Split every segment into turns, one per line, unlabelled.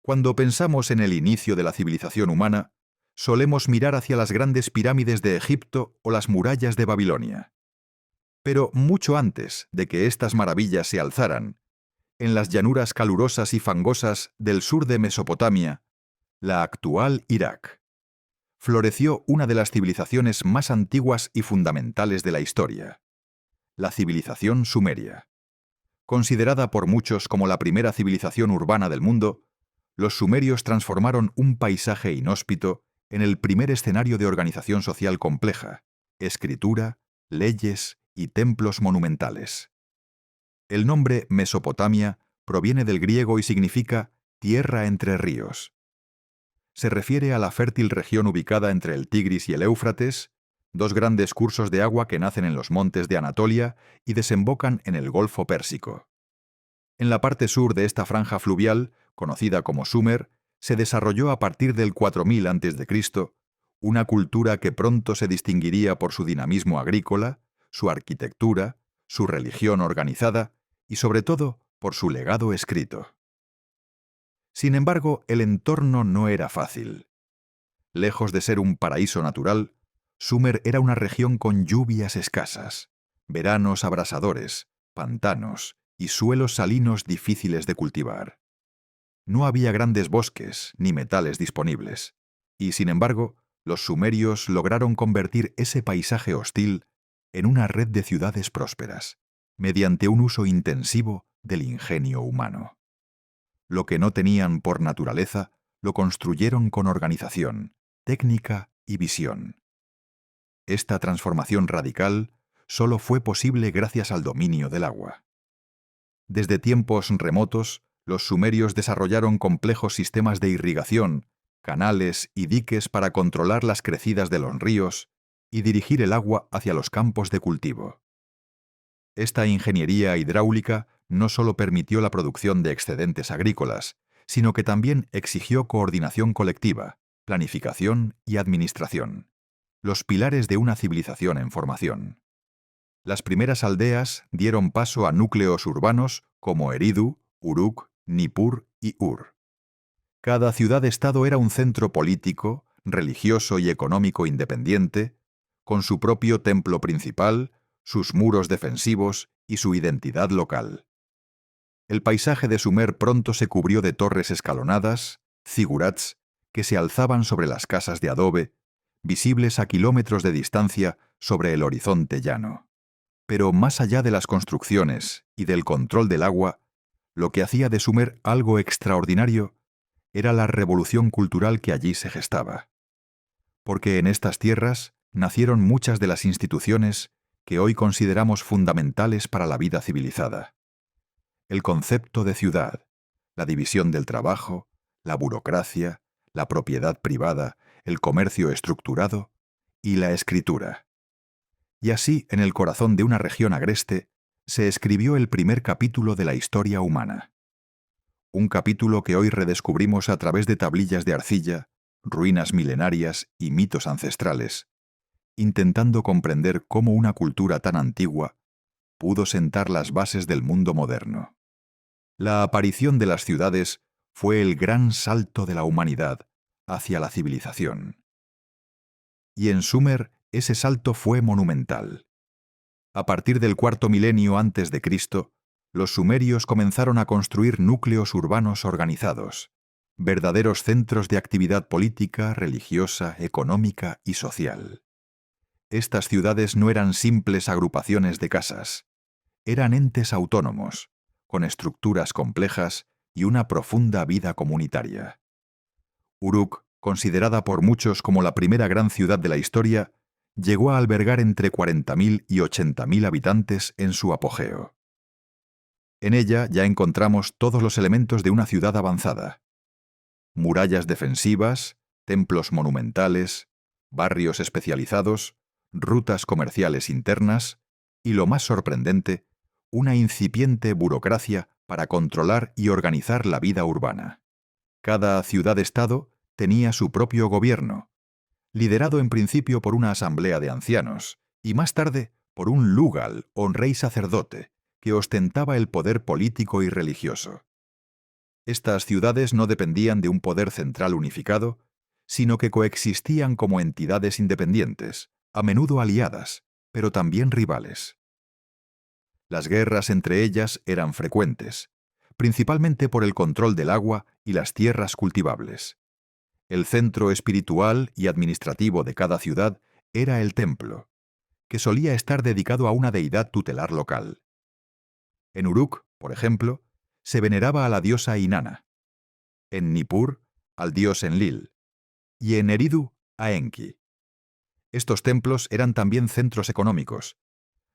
Cuando pensamos en el inicio de la civilización humana, solemos mirar hacia las grandes pirámides de Egipto o las murallas de Babilonia. Pero mucho antes de que estas maravillas se alzaran, en las llanuras calurosas y fangosas del sur de Mesopotamia, la actual Irak, floreció una de las civilizaciones más antiguas y fundamentales de la historia, la civilización sumeria. Considerada por muchos como la primera civilización urbana del mundo, los sumerios transformaron un paisaje inhóspito en el primer escenario de organización social compleja, escritura, leyes y templos monumentales. El nombre Mesopotamia proviene del griego y significa tierra entre ríos. Se refiere a la fértil región ubicada entre el Tigris y el Éufrates, dos grandes cursos de agua que nacen en los montes de Anatolia y desembocan en el Golfo Pérsico. En la parte sur de esta franja fluvial, conocida como Sumer, se desarrolló a partir del 4000 a.C. una cultura que pronto se distinguiría por su dinamismo agrícola, su arquitectura, su religión organizada y sobre todo por su legado escrito. Sin embargo, el entorno no era fácil. Lejos de ser un paraíso natural, Sumer era una región con lluvias escasas, veranos abrasadores, pantanos y suelos salinos difíciles de cultivar. No había grandes bosques ni metales disponibles, y sin embargo, los sumerios lograron convertir ese paisaje hostil en una red de ciudades prósperas, mediante un uso intensivo del ingenio humano. Lo que no tenían por naturaleza, lo construyeron con organización, técnica y visión. Esta transformación radical solo fue posible gracias al dominio del agua. Desde tiempos remotos, los sumerios desarrollaron complejos sistemas de irrigación, canales y diques para controlar las crecidas de los ríos y dirigir el agua hacia los campos de cultivo. Esta ingeniería hidráulica no solo permitió la producción de excedentes agrícolas, sino que también exigió coordinación colectiva, planificación y administración, los pilares de una civilización en formación. Las primeras aldeas dieron paso a núcleos urbanos como Eridu, Uruk, Nippur y Ur. Cada ciudad-estado era un centro político, religioso y económico independiente, con su propio templo principal, sus muros defensivos y su identidad local. El paisaje de Sumer pronto se cubrió de torres escalonadas, zigurats, que se alzaban sobre las casas de adobe, visibles a kilómetros de distancia sobre el horizonte llano. Pero más allá de las construcciones y del control del agua, lo que hacía de Sumer algo extraordinario era la revolución cultural que allí se gestaba. Porque en estas tierras nacieron muchas de las instituciones que hoy consideramos fundamentales para la vida civilizada. El concepto de ciudad, la división del trabajo, la burocracia, la propiedad privada, el comercio estructurado y la escritura. Y así, en el corazón de una región agreste, se escribió el primer capítulo de la historia humana. Un capítulo que hoy redescubrimos a través de tablillas de arcilla, ruinas milenarias y mitos ancestrales, intentando comprender cómo una cultura tan antigua pudo sentar las bases del mundo moderno. La aparición de las ciudades fue el gran salto de la humanidad hacia la civilización. Y en Sumer ese salto fue monumental. A partir del cuarto milenio antes de Cristo, los sumerios comenzaron a construir núcleos urbanos organizados, verdaderos centros de actividad política, religiosa, económica y social. Estas ciudades no eran simples agrupaciones de casas, eran entes autónomos, con estructuras complejas y una profunda vida comunitaria. Uruk, considerada por muchos como la primera gran ciudad de la historia, llegó a albergar entre 40.000 y 80.000 habitantes en su apogeo. En ella ya encontramos todos los elementos de una ciudad avanzada: murallas defensivas, templos monumentales, barrios especializados, rutas comerciales internas y, lo más sorprendente, una incipiente burocracia para controlar y organizar la vida urbana. Cada ciudad-estado tenía su propio gobierno, liderado en principio por una asamblea de ancianos y más tarde por un lugal o rey sacerdote que ostentaba el poder político y religioso. Estas ciudades no dependían de un poder central unificado, sino que coexistían como entidades independientes, a menudo aliadas, pero también rivales. Las guerras entre ellas eran frecuentes, principalmente por el control del agua y las tierras cultivables. El centro espiritual y administrativo de cada ciudad era el templo, que solía estar dedicado a una deidad tutelar local. En Uruk, por ejemplo, se veneraba a la diosa Inanna, en Nippur, al dios Enlil, y en Eridu, a Enki. Estos templos eran también centros económicos.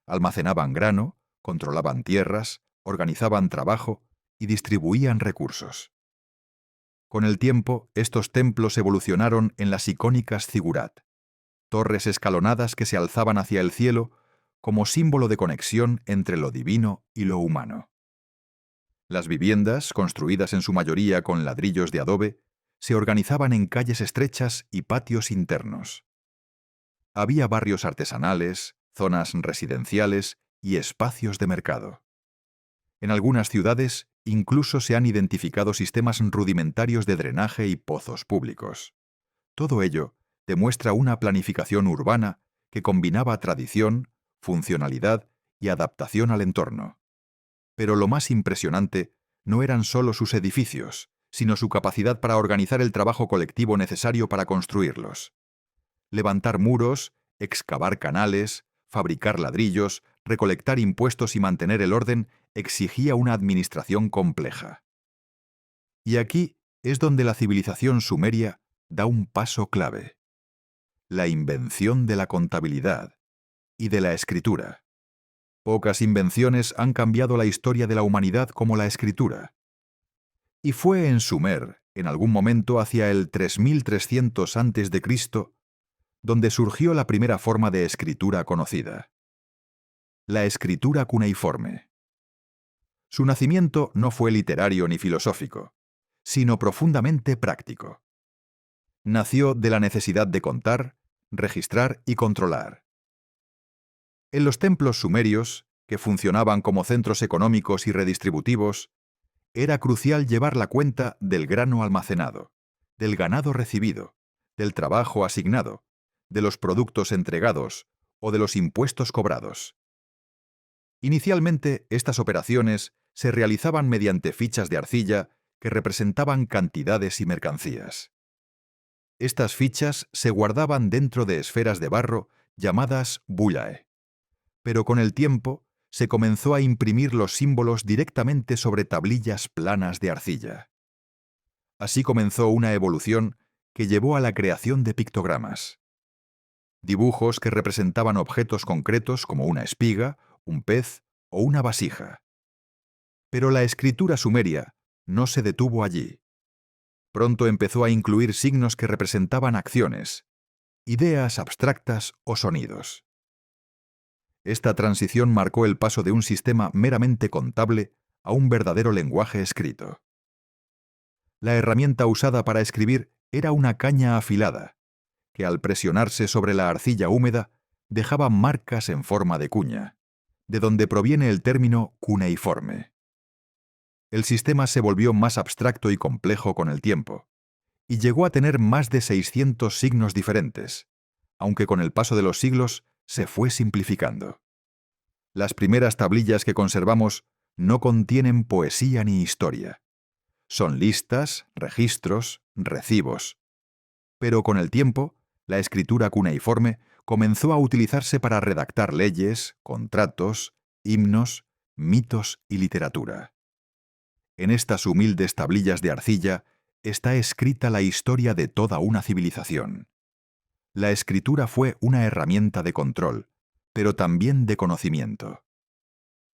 Almacenaban grano, controlaban tierras, organizaban trabajo y distribuían recursos. Con el tiempo, estos templos evolucionaron en las icónicas zigurat, torres escalonadas que se alzaban hacia el cielo como símbolo de conexión entre lo divino y lo humano. Las viviendas, construidas en su mayoría con ladrillos de adobe, se organizaban en calles estrechas y patios internos. Había barrios artesanales, zonas residenciales y espacios de mercado. En algunas ciudades incluso se han identificado sistemas rudimentarios de drenaje y pozos públicos. Todo ello demuestra una planificación urbana que combinaba tradición, funcionalidad y adaptación al entorno. Pero lo más impresionante no eran solo sus edificios, sino su capacidad para organizar el trabajo colectivo necesario para construirlos. Levantar muros, excavar canales, fabricar ladrillos, recolectar impuestos y mantener el orden exigía una administración compleja. Y aquí es donde la civilización sumeria da un paso clave: la invención de la contabilidad y de la escritura. Pocas invenciones han cambiado la historia de la humanidad como la escritura. Y fue en Sumer, en algún momento hacia el 3300 a.C., donde surgió la primera forma de escritura conocida: la escritura cuneiforme. Su nacimiento no fue literario ni filosófico, sino profundamente práctico. Nació de la necesidad de contar, registrar y controlar. En los templos sumerios, que funcionaban como centros económicos y redistributivos, era crucial llevar la cuenta del grano almacenado, del ganado recibido, del trabajo asignado, de los productos entregados o de los impuestos cobrados. Inicialmente, estas operaciones se realizaban mediante fichas de arcilla que representaban cantidades y mercancías. Estas fichas se guardaban dentro de esferas de barro llamadas bulae, pero con el tiempo se comenzó a imprimir los símbolos directamente sobre tablillas planas de arcilla. Así comenzó una evolución que llevó a la creación de pictogramas. Dibujos que representaban objetos concretos como una espiga, un pez o una vasija. Pero la escritura sumeria no se detuvo allí. Pronto empezó a incluir signos que representaban acciones, ideas abstractas o sonidos. Esta transición marcó el paso de un sistema meramente contable a un verdadero lenguaje escrito. La herramienta usada para escribir era una caña afilada, que al presionarse sobre la arcilla húmeda dejaba marcas en forma de cuña, de donde proviene el término cuneiforme. El sistema se volvió más abstracto y complejo con el tiempo, y llegó a tener más de 600 signos diferentes, aunque con el paso de los siglos se fue simplificando. Las primeras tablillas que conservamos no contienen poesía ni historia. Son listas, registros, recibos. Pero con el tiempo, la escritura cuneiforme comenzó a utilizarse para redactar leyes, contratos, himnos, mitos y literatura. En estas humildes tablillas de arcilla está escrita la historia de toda una civilización. La escritura fue una herramienta de control, pero también de conocimiento.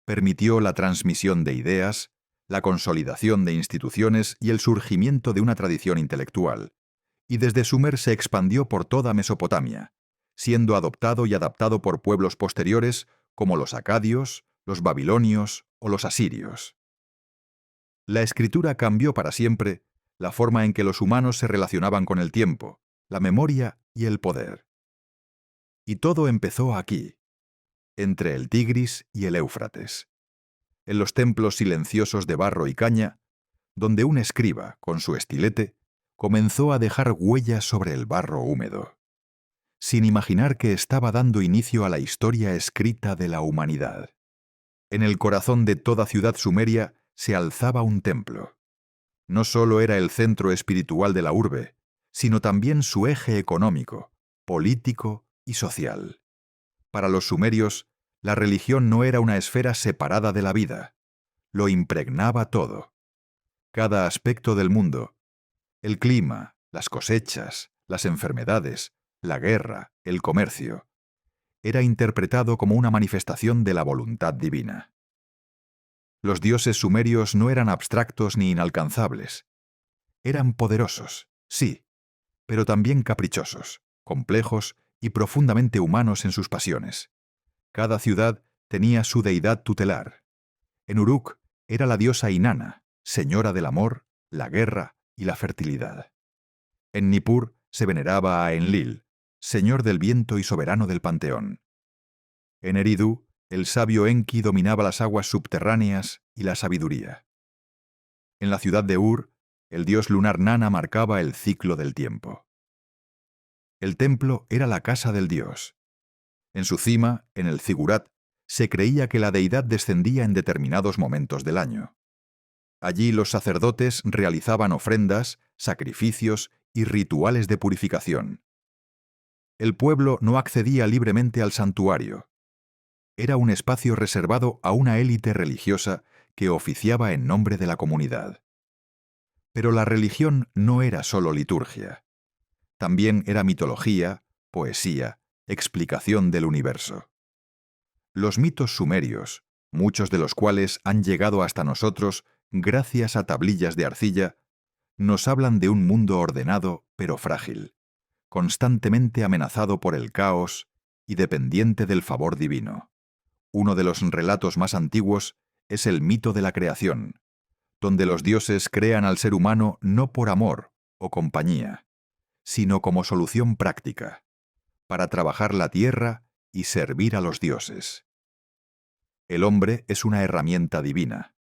Permitió la transmisión de ideas, la consolidación de instituciones y el surgimiento de una tradición intelectual, y desde Sumer se expandió por toda Mesopotamia, siendo adoptado y adaptado por pueblos posteriores como los acadios, los babilonios o los asirios. La escritura cambió para siempre la forma en que los humanos se relacionaban con el tiempo, la memoria y el poder. Y todo empezó aquí, entre el Tigris y el Éufrates. En los templos silenciosos de barro y caña, donde un escriba, con su estilete, comenzó a dejar huellas sobre el barro húmedo, sin imaginar que estaba dando inicio a la historia escrita de la humanidad. En el corazón de toda ciudad sumeria se alzaba un templo. No solo era el centro espiritual de la urbe, sino también su eje económico, político y social. Para los sumerios, la religión no era una esfera separada de la vida, lo impregnaba todo. Cada aspecto del mundo, el clima, las cosechas, las enfermedades, la guerra, el comercio, era interpretado como una manifestación de la voluntad divina. Los dioses sumerios no eran abstractos ni inalcanzables. Eran poderosos, sí, pero también caprichosos, complejos y profundamente humanos en sus pasiones. Cada ciudad tenía su deidad tutelar. En Uruk era la diosa Inanna, señora del amor, la guerra y la fertilidad. En Nippur se veneraba a Enlil, señor del viento y soberano del panteón. En Eridu, el sabio Enki dominaba las aguas subterráneas y la sabiduría. En la ciudad de Ur, el dios lunar Nana marcaba el ciclo del tiempo. El templo era la casa del dios. En su cima, en el zigurat, se creía que la deidad descendía en determinados momentos del año. Allí los sacerdotes realizaban ofrendas, sacrificios y rituales de purificación. El pueblo no accedía libremente al santuario. Era un espacio reservado a una élite religiosa que oficiaba en nombre de la comunidad. Pero la religión no era solo liturgia. También era mitología, poesía, explicación del universo. Los mitos sumerios, muchos de los cuales han llegado hasta nosotros gracias a tablillas de arcilla, nos hablan de un mundo ordenado pero frágil, constantemente amenazado por el caos y dependiente del favor divino. Uno de los relatos más antiguos es el mito de la creación, donde los dioses crean al ser humano no por amor o compañía, sino como solución práctica, para trabajar la tierra y servir a los dioses. El hombre es una herramienta divina,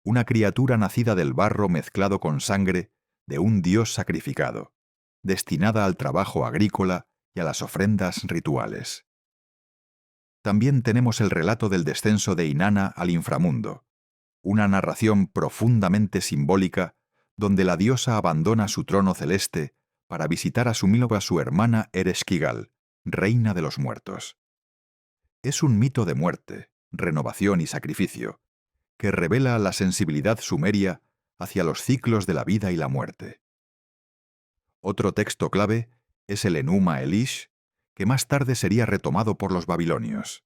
una criatura nacida del barro mezclado con sangre de un dios sacrificado, destinada al trabajo agrícola y a las ofrendas rituales. También tenemos el relato del descenso de Inanna al inframundo, una narración profundamente simbólica donde la diosa abandona su trono celeste para visitar a su hermana Ereshkigal, reina de los muertos. Es un mito de muerte, renovación y sacrificio, que revela la sensibilidad sumeria hacia los ciclos de la vida y la muerte. Otro texto clave es el Enuma Elish, que más tarde sería retomado por los babilonios.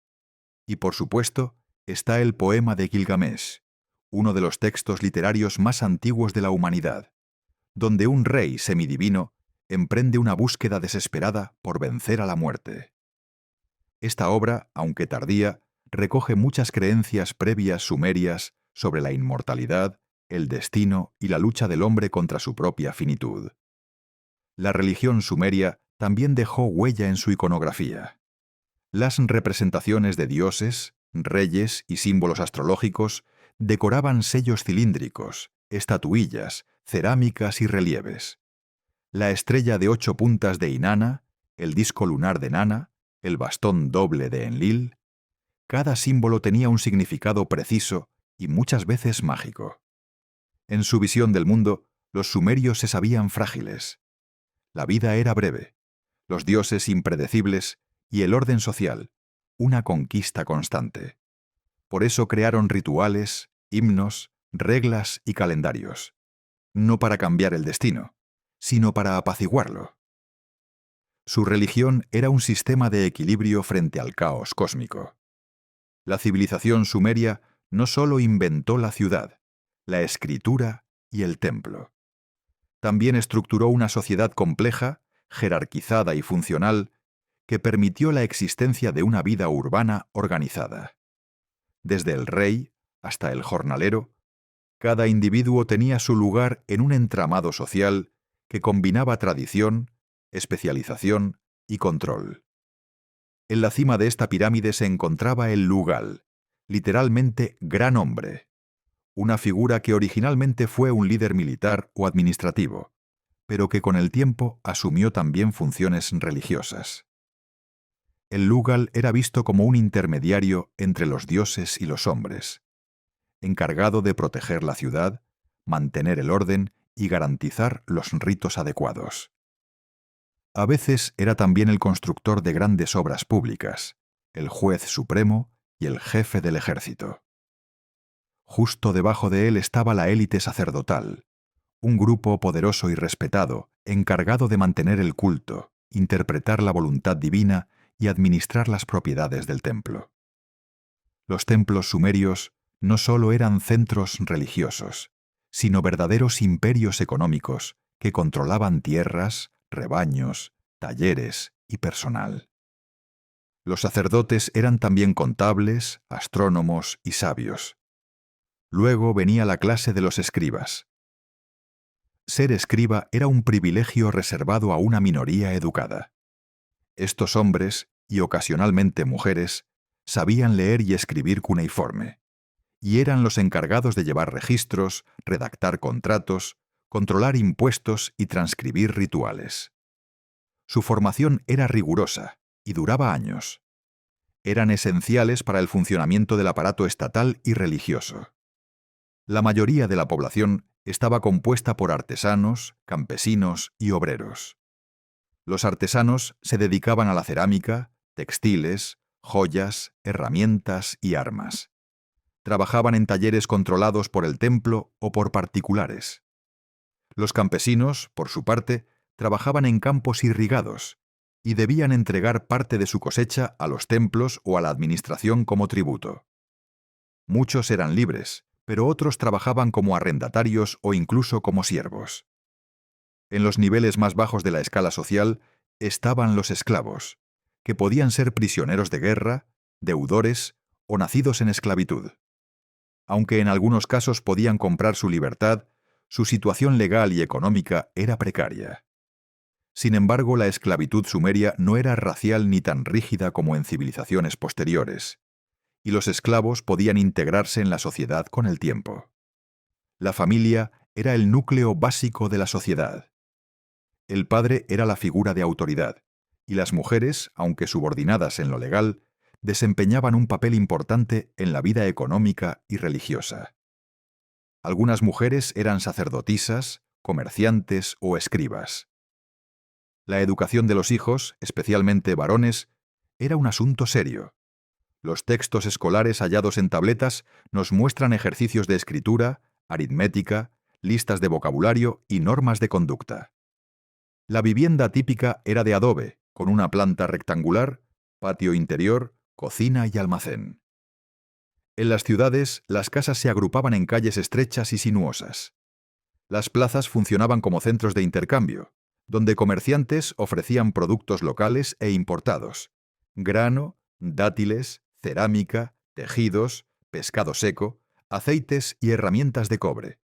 Y por supuesto, está el poema de Gilgamesh, uno de los textos literarios más antiguos de la humanidad, donde un rey semidivino emprende una búsqueda desesperada por vencer a la muerte. Esta obra, aunque tardía, recoge muchas creencias previas sumerias sobre la inmortalidad, el destino y la lucha del hombre contra su propia finitud. La religión sumeria también dejó huella en su iconografía. Las representaciones de dioses, reyes y símbolos astrológicos decoraban sellos cilíndricos, estatuillas, cerámicas y relieves. La estrella de 8 puntas de Inanna, el disco lunar de Nana, el bastón doble de Enlil. Cada símbolo tenía un significado preciso y muchas veces mágico. En su visión del mundo, los sumerios se sabían frágiles. La vida era breve, los dioses impredecibles y el orden social, una conquista constante. Por eso crearon rituales, himnos, reglas y calendarios, no para cambiar el destino, sino para apaciguarlo. Su religión era un sistema de equilibrio frente al caos cósmico. La civilización sumeria no solo inventó la ciudad, la escritura y el templo. También estructuró una sociedad compleja, jerarquizada y funcional, que permitió la existencia de una vida urbana organizada. Desde el rey hasta el jornalero, cada individuo tenía su lugar en un entramado social que combinaba tradición, especialización y control. En la cima de esta pirámide se encontraba el Lugal, literalmente gran hombre, una figura que originalmente fue un líder militar o administrativo, pero que con el tiempo asumió también funciones religiosas. El Lugal era visto como un intermediario entre los dioses y los hombres, encargado de proteger la ciudad, mantener el orden y garantizar los ritos adecuados. A veces era también el constructor de grandes obras públicas, el juez supremo y el jefe del ejército. Justo debajo de él estaba la élite sacerdotal, un grupo poderoso y respetado, encargado de mantener el culto, interpretar la voluntad divina y administrar las propiedades del templo. Los templos sumerios no solo eran centros religiosos, sino verdaderos imperios económicos que controlaban tierras, rebaños, talleres y personal. Los sacerdotes eran también contables, astrónomos y sabios. Luego venía la clase de los escribas. Ser escriba era un privilegio reservado a una minoría educada. Estos hombres, y ocasionalmente mujeres, sabían leer y escribir cuneiforme, y eran los encargados de llevar registros, redactar contratos, controlar impuestos y transcribir rituales. Su formación era rigurosa y duraba años. Eran esenciales para el funcionamiento del aparato estatal y religioso. La mayoría de la población estaba compuesta por artesanos, campesinos y obreros. Los artesanos se dedicaban a la cerámica, textiles, joyas, herramientas y armas. Trabajaban en talleres controlados por el templo o por particulares. Los campesinos, por su parte, trabajaban en campos irrigados y debían entregar parte de su cosecha a los templos o a la administración como tributo. Muchos eran libres, pero otros trabajaban como arrendatarios o incluso como siervos. En los niveles más bajos de la escala social estaban los esclavos, que podían ser prisioneros de guerra, deudores o nacidos en esclavitud. Aunque en algunos casos podían comprar su libertad, su situación legal y económica era precaria. Sin embargo, la esclavitud sumeria no era racial ni tan rígida como en civilizaciones posteriores, y los esclavos podían integrarse en la sociedad con el tiempo. La familia era el núcleo básico de la sociedad. El padre era la figura de autoridad, y las mujeres, aunque subordinadas en lo legal, desempeñaban un papel importante en la vida económica y religiosa. Algunas mujeres eran sacerdotisas, comerciantes o escribas. La educación de los hijos, especialmente varones, era un asunto serio. Los textos escolares hallados en tabletas nos muestran ejercicios de escritura, aritmética, listas de vocabulario y normas de conducta. La vivienda típica era de adobe, con una planta rectangular, patio interior, cocina y almacén. En las ciudades, las casas se agrupaban en calles estrechas y sinuosas. Las plazas funcionaban como centros de intercambio, donde comerciantes ofrecían productos locales e importados: grano, dátiles, cerámica, tejidos, pescado seco, aceites y herramientas de cobre.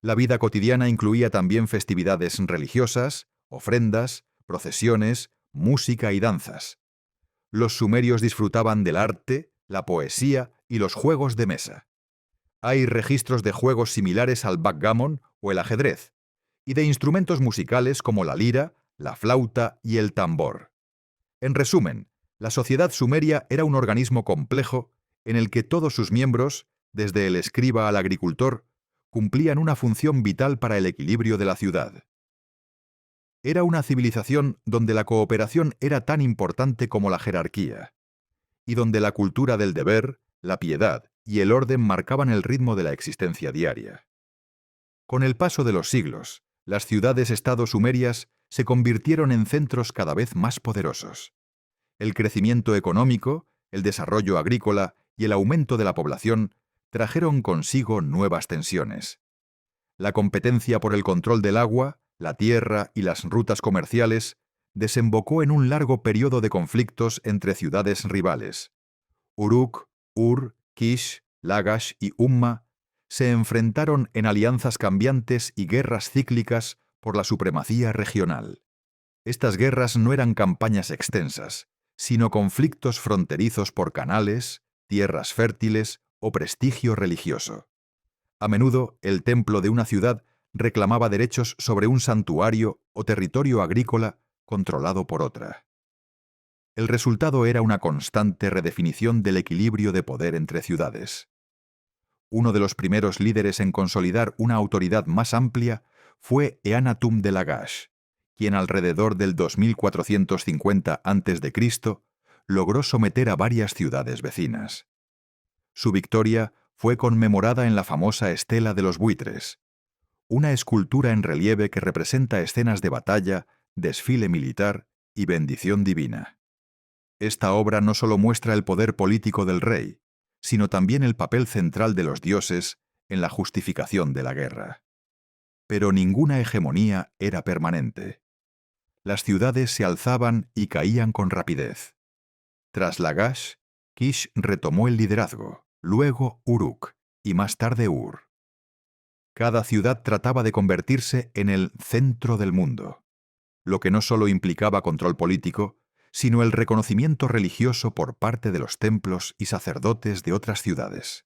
La vida cotidiana incluía también festividades religiosas, ofrendas, procesiones, música y danzas. Los sumerios disfrutaban del arte, la poesía y los juegos de mesa. Hay registros de juegos similares al backgammon o el ajedrez, y de instrumentos musicales como la lira, la flauta y el tambor. En resumen, la sociedad sumeria era un organismo complejo en el que todos sus miembros, desde el escriba al agricultor, cumplían una función vital para el equilibrio de la ciudad. Era una civilización donde la cooperación era tan importante como la jerarquía, y donde la cultura del deber, la piedad y el orden marcaban el ritmo de la existencia diaria. Con el paso de los siglos, las ciudades-estado sumerias se convirtieron en centros cada vez más poderosos. El crecimiento económico, el desarrollo agrícola y el aumento de la población trajeron consigo nuevas tensiones. La competencia por el control del agua, la tierra y las rutas comerciales desembocó en un largo periodo de conflictos entre ciudades rivales. Uruk, Ur, Kish, Lagash y Umma se enfrentaron en alianzas cambiantes y guerras cíclicas por la supremacía regional. Estas guerras no eran campañas extensas, sino conflictos fronterizos por canales, tierras fértiles o prestigio religioso. A menudo, el templo de una ciudad reclamaba derechos sobre un santuario o territorio agrícola controlado por otra. El resultado era una constante redefinición del equilibrio de poder entre ciudades. Uno de los primeros líderes en consolidar una autoridad más amplia fue Eannatum de Lagash, quien alrededor del 2450 a.C. logró someter a varias ciudades vecinas. Su victoria fue conmemorada en la famosa Estela de los Buitres, una escultura en relieve que representa escenas de batalla, desfile militar y bendición divina. Esta obra no solo muestra el poder político del rey, sino también el papel central de los dioses en la justificación de la guerra. Pero ninguna hegemonía era permanente. Las ciudades se alzaban y caían con rapidez. Tras Lagash, Kish retomó el liderazgo, luego Uruk y más tarde Ur. Cada ciudad trataba de convertirse en el centro del mundo, lo que no solo implicaba control político, sino el reconocimiento religioso por parte de los templos y sacerdotes de otras ciudades.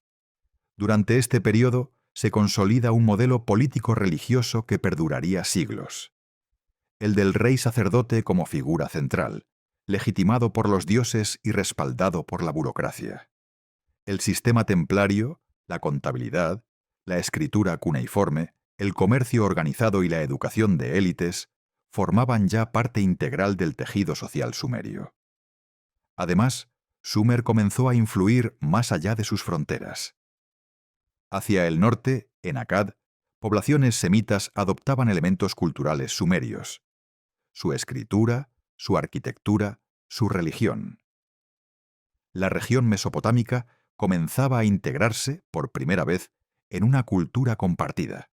Durante este periodo se consolida un modelo político-religioso que perduraría siglos. El del rey sacerdote como figura central, legitimado por los dioses y respaldado por la burocracia. El sistema templario, la contabilidad, la escritura cuneiforme, el comercio organizado y la educación de élites formaban ya parte integral del tejido social sumerio. Además, Sumer comenzó a influir más allá de sus fronteras. Hacia el norte, en Akkad, poblaciones semitas adoptaban elementos culturales sumerios: su escritura, su arquitectura, su religión. La región mesopotámica comenzaba a integrarse, por primera vez, en una cultura compartida,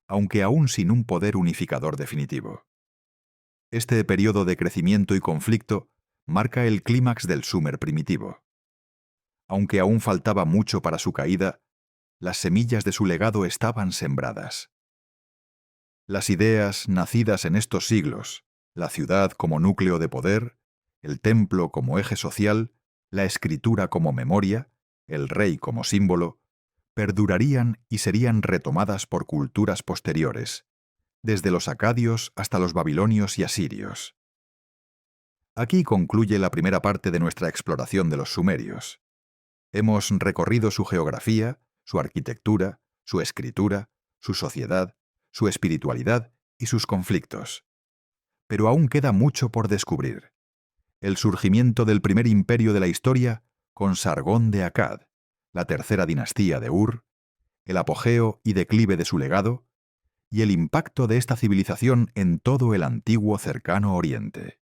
aunque aún sin un poder unificador definitivo. Este periodo de crecimiento y conflicto marca el clímax del Sumer primitivo. Aunque aún faltaba mucho para su caída, las semillas de su legado estaban sembradas. Las ideas nacidas en estos siglos, la ciudad como núcleo de poder, el templo como eje social, la escritura como memoria, el rey como símbolo, perdurarían y serían retomadas por culturas posteriores, desde los acadios hasta los babilonios y asirios. Aquí concluye la primera parte de nuestra exploración de los sumerios. Hemos recorrido su geografía, su arquitectura, su escritura, su sociedad, su espiritualidad y sus conflictos. Pero aún queda mucho por descubrir. El surgimiento del primer imperio de la historia con Sargón de Akkad, la tercera dinastía de Ur, el apogeo y declive de su legado, y el impacto de esta civilización en todo el antiguo cercano Oriente.